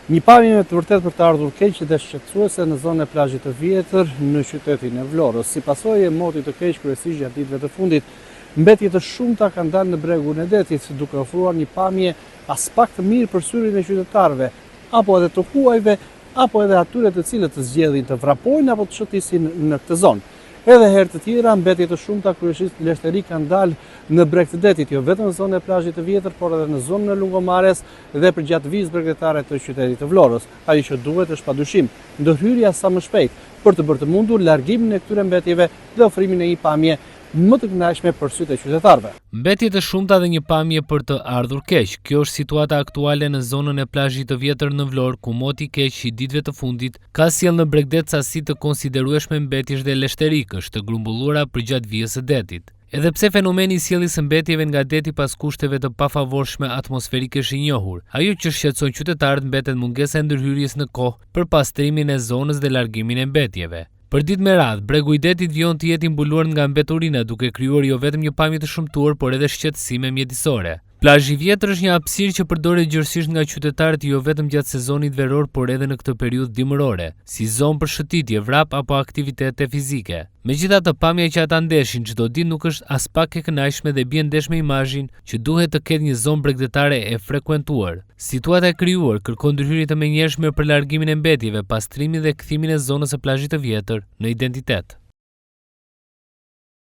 Një pamje me të vërtet për të ardhur keq dhe shqetësuese në zonën e plazhit të vjetër në qytetin e Vlorës. Si pasojë e motit të keq kryesisht gjatë ditëve të fundit, mbetje të shumta kanë dalë në bregun e detit, duke ofruar një pamje as pak të mirë për syrin e qytetarëve, apo edhe të huajve, apo edhe atyre të cilët të zgjedhin të vrapojnë apo të shëtisin në këtë zonë. Edhe herë të tjera, mbetje të shumta kryesisht leshteri kanë dalë në breg të detit, jo vetëm në zonën e plazhit të vjetër, por edhe në zonën e Lungomares dhe përgjatë vizë bregdetare të qytetit të Vlorës. Ajo që duhet është padyshim ndërhyrja sa më shpejt për të bërë të mundur largimin e këtyre mbetjeve dhe ofrimin e një pamje më të kënaqshme për sytë e qytetarëve. Mbetje të shumta dhe një pamje për të ardhur keq. Kjo është situata aktuale në zonën e plazhit të vjetër në Vlorë, ku moti keq i ditëve të fundit ka sjellë në bregdet sasi të konsiderueshme mbetjesh dhe leshterikësh të grumbulluara përgjatë vijës së detit. Edhe pse fenomeni i sjelljes së mbetjeve nga deti pas kushteve të pafavorshme atmosferike është i njohur, ajo që shqetëson qytetarët mbetet mungesa e ndërhyrjes në kohë për pastrimin e zonës dhe largimin e mbetjeve. Për ditë me radhë, bregu i detit vjon të jetë i mbuluar nga mbeturina, duke krijuar jo vetëm një pamje të shëmtuar, por edhe shqetësime mjedisore. Plazhi i vjetër është një hapësirë që përdoret gjërësisht nga qytetarët jo vetëm gjatë sezonit veror, por edhe në këtë periudhë dimërore, si zonë për shëtitje, vrap apo aktivitete fizike. Megjithatë, pamja që ata ndeshin çdo ditë nuk është as pak e kënaqshme dhe bie ndesh me imazhin që duhet të ketë një zonë bregdetare e frekuentuar. Situata e krijuar kërkon ndërhyrje të menjëhershme për largimin e mbetjeve, pastrimin dhe kthimin e zonës së plazhit të vjetër në identitet.